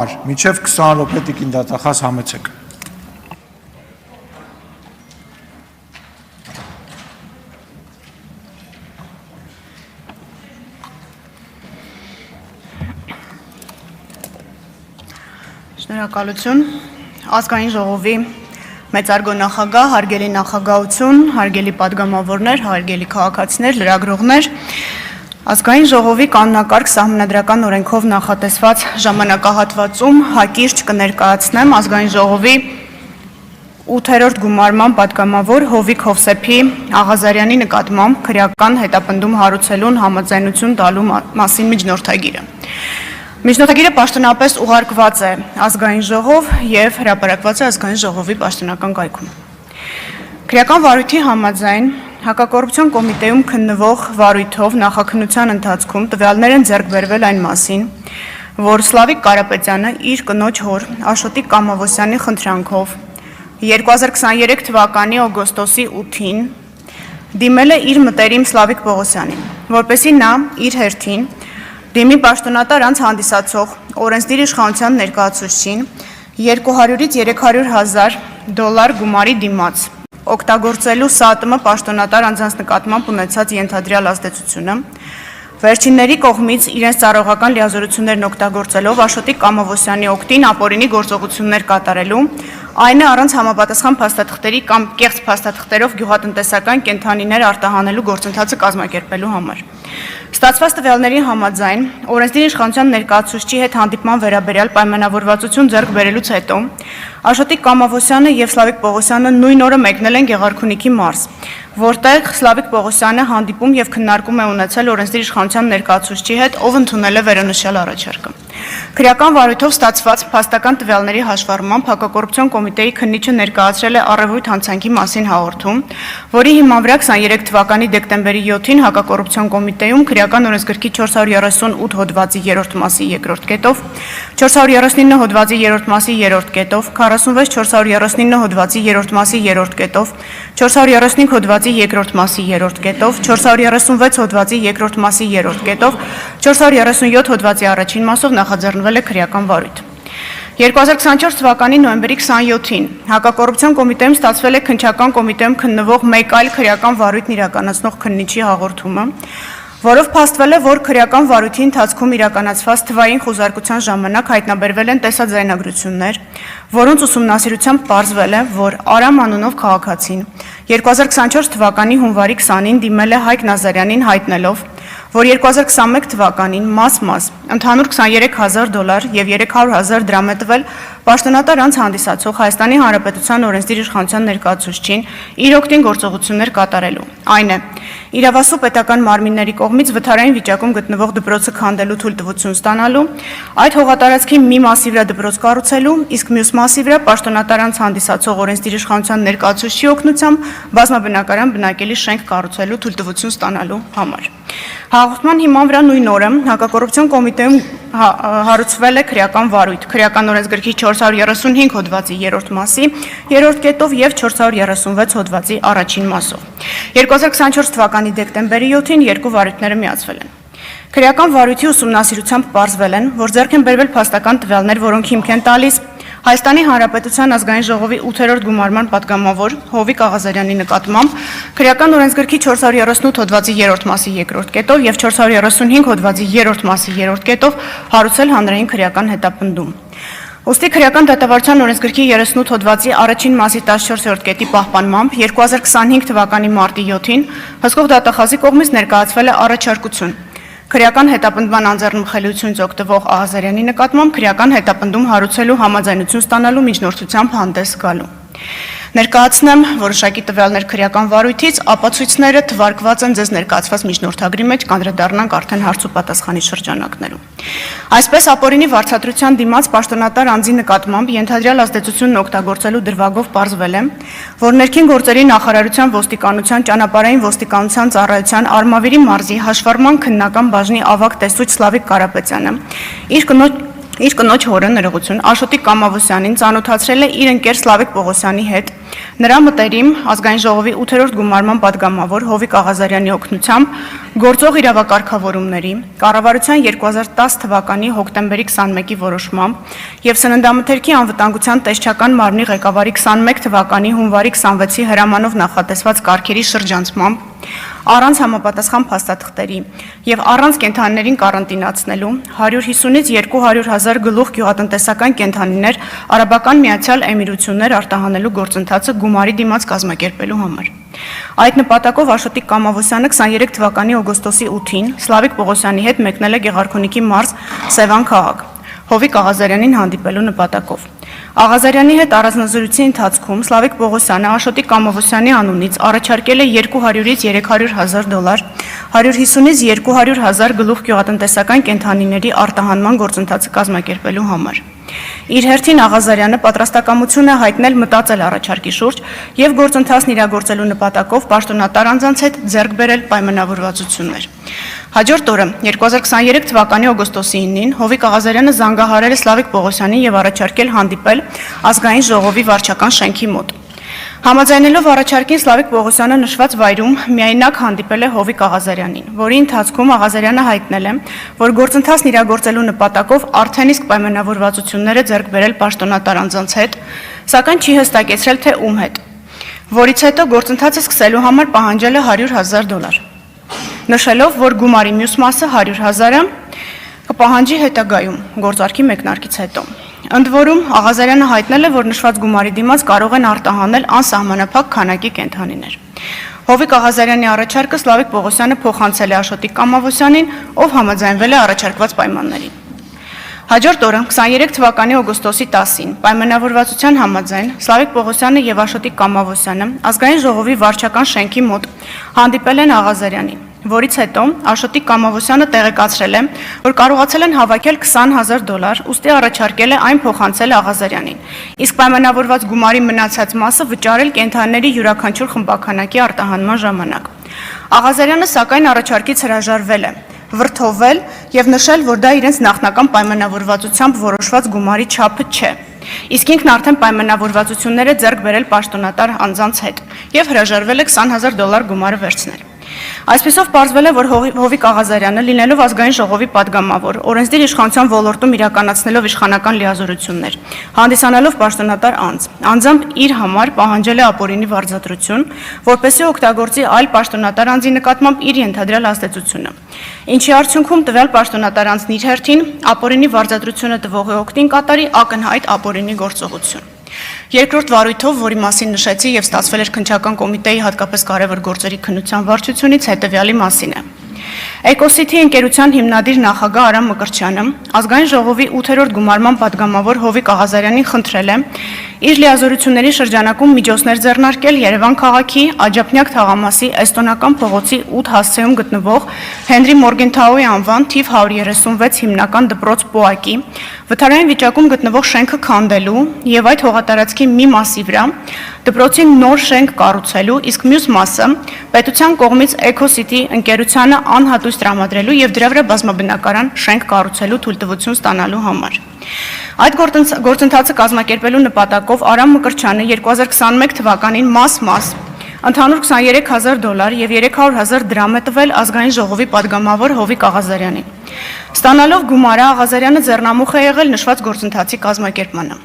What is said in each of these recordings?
Մինչև 20 րոպե տիկին դատախազ համեցեք։ Շնորհակալություն, ազգային ժողովի մեծարգո նախագահ, հարգելի նախագահություն, հարգելի պատգամավորներ, հարգելի քաղաքացիներ, լրագրողներ, ազգային ժողովի կանոնակարգ սահմանադրական օրենքով նախատեսված ժամանակահատվածում հակիրճ կներկայացնեմ ազգային ժողովի 8-րդ գումարման պատգամավոր Հովիկ Հովսեփի Աղազարյանի նկատմամբ քրեական հետապնդում հարուցելուն համաձայնություն տալու մասին միջնորդագիրը։ Միջնորդագիրը պաշտոնապես ուղարկված է ազգային ժողով եւ հրապարակված է ազգային ժողովի պաշտոնական կայքում։ Քրեական վարույթի համաձայն հակակոռուպցիոն կոմիտեում քննվող վարույթով նախաքննության ընթացքում տվյալներ են ձեռք բերվել այն մասին, որ Սլավիկ Կարապետյանը իր կնոջ հոր Աշոտիկ Կամավոսյանի խնդրանքով 2023 թվականի օգոստոսի 8-ին դիմել է իր մտերիմ Սլավիկ Պողոսյանին, որպեսզի նա իր հերթին դիմի պաշտոնատար անձ հանդիսացող օրենսդիր իշխանության ներկայացուցչին 200-ից 300,000 դոլար գումարի դիմաց, օգտագործելու ՍԱՏՄ պաշտոնատար անձանց նկատմամբ ունեցած ենթադրյալ ազդեցությունը, վերջինների կողմից իրենց ծառայողական լիազորություններն օգտագործելով Աշոտիկ Կամավոսյանի օգտին ապօրինի գործողություններ կատարելու, այն է առանց համապատասխան փաստաթղթերի կամ կեղծ փաստաթղթերով գյուղատնտեսական կենդանիներ արտահանելու գործընթացը կազմակերպելու համար։ Ստացված տվյալների համաձայն օրենսդիր իշխանության ներկայացուցչի հետ հանդիպման վերաբերյալ պայմանավորվածություն ձեռք բերելուց հետո Աշոտիկ Կամավոսյանը եւ Սլավիկ Պողոսյանը նույն օրը մեկնել են Գեղարքունիքի մարզ, որտեղ Սլավիկ Պողոսյանը հանդիպում եւ քննարկում է ունեցել օրենսդիր իշխանության ներկայացուցչի հետ, ով ընդունել է վերոնշյալ առաջարկը։ Քրեական վարույթով ստացված փաստական տվյալների հաշվառմամբ հակակոռուպցիոն կոմիտեի քննիչը ներկայացրել է առևոյթ հանցանքի մասին հաղորդում, որի հիման վրա 23 թվականի դեկտեմբերի 7-ին հակակոռուպցիոն կոմիտեում քրեական օրենսգրքի 438 հոդվածի 3-րդ մասի 2-րդ կետով, 439 հոդվածի 3-րդ մասի 3-րդ կետով, 46 439 հոդվածի 3-րդ մասի 3-րդ կետով, 435 հոդվածի 2-րդ մասի 3-րդ կետով, 436 հոդվածի 2-րդ մասի 3-րդ կետով, 437 հոդվածի առաջին մասով նախաձեռնվել է քրեական վարույթ։ 2024 թվականի նոյեմբերի 27-ին հակակոռուպցիոն կոմիտեում ստացվել է քննչական կոմիտեում քննվող մեկ այլ քրեական վարույթն իրականացնող քննիչի հաղորդումը, որով փաստվել է, որ քրեական վարույթի ընթացքում իրականացված թվային խոզարկության ժամանակ հայտնաբերվել են տեսաձայնագրություններ, որոնց ուսումնասիրությամբ պարզվել է, որ Արամ անունով քաղաքացին 2024 թվականի հունվարի 20-ին դիմել է Հայկ Նազարյանին հայտնելով, որ 2021 թվականին մաս ընդհանուր 23,000 դոլար եւ 300,000 դրամ է տվել պաշտոնատար անձ հանդիսացող Հայաստանի Հանրապետության օրենսդիր իշխանության ներկայացուցչին իր օգտին գործողություններ կատարելու։ Այն է, իրավասու պետական մարմինների կողմից վթարային վիճակում գտնվող դպրոցը քանդելու թույլտվություն ստանալու, այդ հողատարածքի մի մասի վրա դպրոց կառուցելու, իսկ մյուս մասի վրա պաշտոնատար անձ հանդիսացող օրենսդիր իշխանության ներկայացուցչի օգնությամբ բազմաբնակարան բնակելի շենք կառուցելու թույլտվություն ստանալու համար։ Հաղորդման հիման վրա նույն օրը հակակոռուպցիոն կոմիտեում հարուցվել է քրեական վարույթ, քրեական օրենսգրքի 435 հոդվածի 3-րդ մասի 3-րդ կետով եւ 436 հոդվածի առաջին մասով։ 2024 թվականի դեկտեմբերի 7-ին երկու վարույթները միացվել են։ Քրեական վարույթի ուսումնասիրությամբ պարզվել են, որ ձեռք են բերվել փաստական տվյալներ, որոնք հիմք են տալիս Հայաստանի Հանրապետության ազգային ժողովի 8-րդ գումարման պատգամավոր Հովիկ Աղազարյանի նկատմամբ քրեական օրենսգրքի 438 հոդվածի 3-րդ մասի 2-րդ կետով եւ 435 հոդվածի 3-րդ մասի 3-րդ կետով հարուցել հանրային քրեական հետապնդում։ Ոստի քրեական դատավարության օրենսգրքի 38 հոդվածի առաջին մասի 14-րդ կետի պահպանմամբ 2025 թվականի մարտի 7-ին հսկող դատախազի կողմից ներկայացվել է առաջարկություն քրեական հետապնդման անձեռնմխելիությունից օգտվող Աղազարյանի նկատմամբ քրեական հետապնդում հարուցելու համաձայնություն ստանալու միջնորդությամբ հանդես գալու։ Ներկայացնեմ որոշակի տվյալներ քրեական վարույթից, ապացույցները թվարկված են ձեզ ներկայացված միջնորդագրի մեջ, կանդրադառնանք արդեն հարց ու պատասխանի շրջանակներում։ Այսպես ապօրինի վարձատրության դիմաց պաշտոնատար անձի նկատմամբ ենթադրյալ ազդեցությունն օգտագործելու դրվագով պարզվել է, որ ներքին գործերի նախարարության ոստիկանության ճանապարհային ոստիկանության ծառայության Արմավիրի մարզի հաշվառման քննական բաժնի ավագ տեսուչ Սլավիկ Կարապետյանը իր կնոջ իր կնոջ հորը ներողություն Աշոտիկ Կամավոսյանին ծանոթացրել է իր ընկեր Սլավիկ Պողոսյանի հետ, նրա մտերիմ ազգային ժողովի 8-րդ գումարման падգամավոր Հովիկ Աղազարյանի օգնությամբ գործող իրավակարգավորումների, կառավարության 2010 թվականի հոկտեմբերի 21-ի որոշմամբ եւ սննդամթերքի անվտանգության տեսչական մարմնի ղեկավարի 21 թվականի հունվարի 26-ի հրամանով նախատեսված կարգերի շրջանցմամբ առանց համապատասխան փաստաթղթերի եւ առանց կենթանիներին կարանտինացնելու 150-ից 200,000 գլուխ գյուղատնտեսական կենթանիներ Արաբական Միացյալ Էմիրություններ արտահանելու գործընթացը գումարի դիմաց կազմակերպելու համար։ Այդ նպատակով Աշոտիկ Կամավոսյանը 23 թվականի օգոստոսի 8-ին Սլավիկ Պողոսյանի հետ մեկնել է Գեղարքունիքի մարզ Սևան քաղաք, Հովիկ Աղազարյանին հանդիպելու նպատակով։ Աղազարյանի հետ առանձնազրույցի ընթացքում Սլավիկ Պողոսյանը Աշոտիկ Կամավոսյանի անունից առաջարկել է $200-ից $300,000, 150-ից 200,000 գլուխ գյուղատնտեսական կենթանիների արտահանման գործընթացը կազմակերպելու համար։ Իր հերթին Աղազարյանը պատրաստակամություն է հայտնել մտածել առաջարկի շուրջ եւ գործընթացն իրագործելու նպատակով պաշտոնատար անձանց հետ ձեռք բերել պայմանավորվածություններ։ Հաջորդ օրը 2023 թվականի օգոստոսի 9-ին Հովիկ Աղազարյանը զանգահարել է Սլավիկ Պողոսյանին եւ առաջարկել հանդիպել ազգային ժողովի վարչական շենքի մոտ։ Համաձայնելով առաջարկին Սլավիկ Պողոսյանը նշված վայրում միայնակ հանդիպել է Հովիկ Աղազարյանին, որի ընթացքում Աղազարյանը հայտնել է, որ գործընթացն իրագործելու նպատակով արդեն իսկ պայմանավորվածություններ է ձեռք բերել պաշտոնատար անձանց հետ, սակայն չի հստակեցրել թե ում հետ, որից հետո գործընթացը սկսելու համար պահանջել է $100,000, նշելով, որ գումարի մյուս մասը 100,000-ը կպահանջի հետագայում գործարքի մեկնարկից հետո։ Ընդ որում Աղազարյանը հայտնել է, որ նշված գումարի դիմաց կարող են արտահանել անսահմանափակ քանակի կենթանիներ։ Հովիկ Աղազարյանի առաջարկը Սլավիկ Պողոսյանը փոխանցել է Աշոտիկ Կամավոսյանին, ով համաձայնվել է առաջարկված պայմաններին։ Հաջորդ օրը 23 թվականի օգոստոսի 10-ին պայմանավորվածության համաձայն Սլավիկ Պողոսյանը եւ Աշոտիկ Կամավոսյանը ազգային ժողովի վարչական շենքի մոտ հանդիպել են Աղազարյանին, որից հետո Աշոտիկ Կամավոսյանը տեղեկացրել է, որ կարողացել են հավաքել $20,000, ուստի առաջարկել է այն փոխանցել Աղազարյանին, իսկ պայմանավորված գումարի մնացած մասը վճարել կենթանիների յուրաքանչյուր խմբականակի արտահանման ժամանակ։ Աղազարյանը սակայն առաջարկից հրաժարվել է, վրդովել եւ նշել, որ դա իրենց նախնական պայմանավորվածությամբ որոշված գումարի չափը չէ, իսկ ինքն արդեն պայմանավորվածություններ է ձեռք բերել պաշտոնատար անձանց հետ եւ հրաժարվել է $20,000 գումարը վերցնել։ Այսպիսով պարզվել է, որ Հովիկ Աղազարյանը, լինելով ազգային ժողովի падգամավոր, օրենսդիր իշխանության ոլորտում իրականացնելով իշխանական լիազորություններ, հանդիսանալով պաշտոնատար անձ, անձամբ իր համար պահանջել է ապօրինի վարձատրություն, որպեսզի օգտագործի այլ պաշտոնատար անձի նկատմամբ իր ենթադրյալ ազդեցությունը, ինչի արդյունքում տվյալ պաշտոնատար անձն իր հերթին ապօրինի վարձատրությունը տվողի օգտին կատարի ակնհայտ ապօրինի գործողություն։ Երկրորդ վարույթով, որի մասին նշեցի եւ ստացվել էր քննչական կոմիտեի հատկապես կարևոր գործերի քննության վարչությունից, հետեւյալի մասին է։ Էկոսիթի ընկերության հիմնադիր նախագահ Արամ Մկրտչյանը ազգային ժողովի 8-րդ գումարման падգամավոր Հովիկ Աղազարյանին խնդրել է իր լիազորությունների շրջանակում միջոցներ ձեռնարկել Երևան քաղաքի Աջափնյակ թաղամասի Էստոնական փողոցի 8 հասցեում գտնվող Հենրի Մորգենթաուի անվան թիվ 136 հիմնական դպրոց ՊՕԱԿ-ի վթարային վիճակում գտնվող շենքը քանդելու եւ այդ հողատարածքի մի մասի վրա դպրոցի նոր շենք կառուցելու, իսկ մյուս մասը պետության կողմից Էկոսիթի ընկերությանը անհատույց տրամադրելու եւ դրա վրա բազմաբնակարան շենք կառուցելու թույլտվություն ստանալու համար։ Այդ գործընթացը կազմակերպելու նպատակով Արամ Մկրտչյանը 2021 թվականին մաս ընդհանուր $23,000 եւ $300,000 դրամ է տվել ազգային ժողովի падգամավոր Հովիկ Աղազարյանին։ Ստանալով գումարը Աղազարյանը ձեռնամուխ է եղել նշված գործընթացի կազմակերպմանը։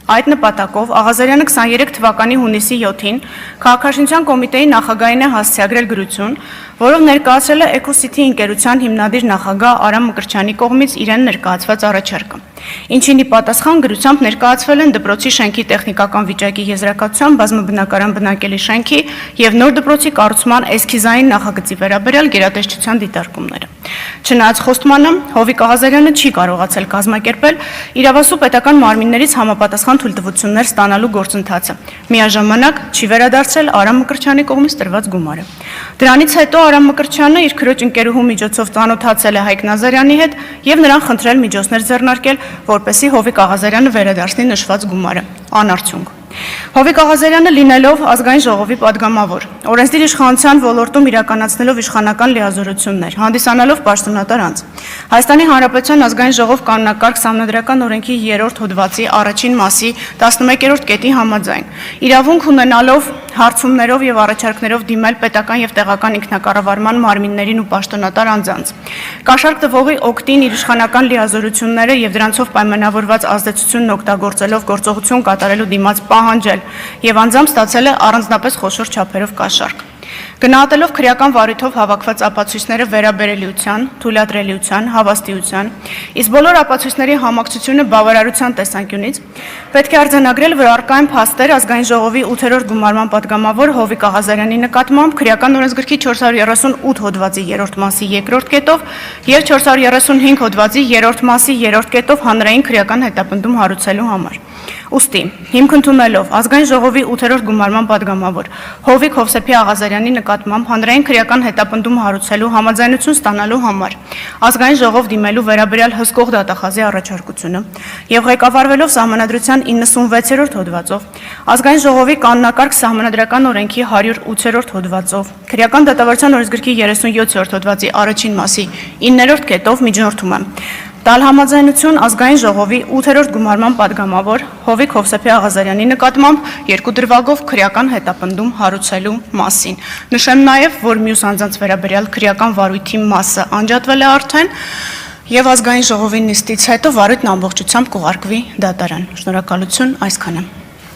Այդ նպատակով Աղազարյանը 23 թվականի հունիսի 7-ին Քաղաքաշինության կոմիտեի նախագահին է հասցեագրել գրություն, որով ներկայացրել է Էկոսիթի ընկերության հիմնադիր նախագահ Արամ Մկրտչյանի կողմից իրեն ներկայացված առաջարկը, ինչին ի պատասխան գրությամբ ներկայացվել են դպրոցի շենքի տեխնիկական վիճակի եզրակացության բազմաբնակարան բնակելի շենքի եւ նոր դպրոցի կառուցման էսքիզային նախագծի վերաբերյալ գերատեսչության դիտարկումները։ Չնայած խոստմանը Հովիկ Աղազարյանը չի կարողացել կազմակերպել իրավասու պետական մարմիններից համապատասխան թույլտվություններ ստանալու գործընթացը, միաժամանակ չի վերադարձել Արամ Մկրտչյանի կողմից տրված գումարը։ Դրանից հետո Արամ Մկրտչյանը իր քրոջ ընկերուհու միջոցով ծանոթացել է Հայկ Նազարյանի հետ եւ նրան խնդրել միջոցներ ձեռնարկել, որպեսզի Հովիկ Աղազարյանը վերադարձնի նշված գումարը, անարդյունք։ Հովիկ Աղազարյանը լինելով ազգային ժողովի падգամավոր, օրենսդիր իշխանության ոլորտում իրականացնելով իշխանական լիազորություններ, հանդիսանալով պաշտոնատար անձ, Հայաստանի Հանրապետության ազգային ժողով կանոնակարգ Սահմանադրական օրենքի 3-րդ հոդվածի առաջին մասի 11-րդ կետի համաձայն, իրավունք ունենալով հարցումներով եւ առաջարկներով դիմել պետական եւ տեղական ինքնակառավարման մարմիններին ու պաշտոնատար անձանց, կաշառք տվողի օգտին իր իշխանական լիազորությունները եւ դրանցով պայմանավորված ազդեցությունն օգտագործելով գործողություն կատարելու դիմաց պահանջել եւ անձամբ ստացել է առանձնապես խոշոր չափերով կաշառք։ Գնահատելով քրեական վարույթով հավաքված ապացույցները վերաբերելիության, թույլատրելիության, հավաստիության, իսկ բոլոր ապացույցների համակցությունը բավարարության տեսանկյունից, պետք է արձանագրել, որ առկա են փաստեր ազգային ժողովի 8-րդ գումարման падգամավոր Հովիկ Աղազարյանի նկատմամբ քրեական օրենսգրքի 438 հոդվածի 3-րդ մասի 2-րդ կետով եւ 435 հոդվածի 3-րդ մասի 3-րդ կետով հանրային քրեական հետապնդում հարուցելու համար։ Ուստի, հիմք ընդունելով ազգային ժողովի 8-րդ գումարման падգամավոր Հովիկ Հովսեփի Աղազարյանի նկատմամբ հանրային քրեական հետապնդում հարուցելու համաձայնություն ստանալու համար ազգային ժողով դիմելու վերաբերյալ հսկող դատախազի առաջարկությունը եւ ղեկավարվելով Սահմանադրության 96-րդ հոդվածով ազգային ժողովի կանոնակարգ Սահմանադրական օրենքի 108-րդ հոդվածով քրեական դատավարության օրենսգրքի 37-րդ հոդվածի առաջին մասի 9-րդ կետով միջնորդում եմ տալ համաձայնություն ազգային ժողովի 8-րդ գումարման падգամավոր Հովիկ Հովսեփի Աղազարյանի նկատմամբ երկու դրվագով քրեական հետապնդում հարուցելու մասին։ Նշեմ նաև, որ մյուս անձանց վերաբերյալ քրեական վարույթի մասը անջատվել է արդեն եւ ազգային ժողովի նիստից հետո վարույթն ամբողջությամբ կուղարկվի դատարան։ Շնորհակալություն, այսքանը։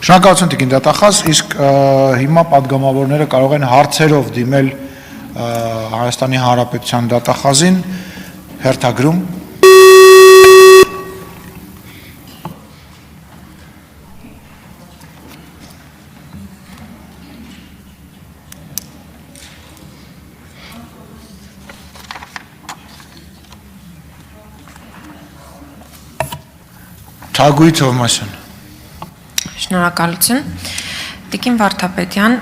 Շնորհակալություն Տիկին դատախազ, իսկ հիմա падգամավորները կարող են հարցերով դիմել Հայաստանի Հանրապետության դատախազին հերթագրում Թագուհի Թովմասյան։ Շնորհակալություն։ Տիկին Վարդապետյան,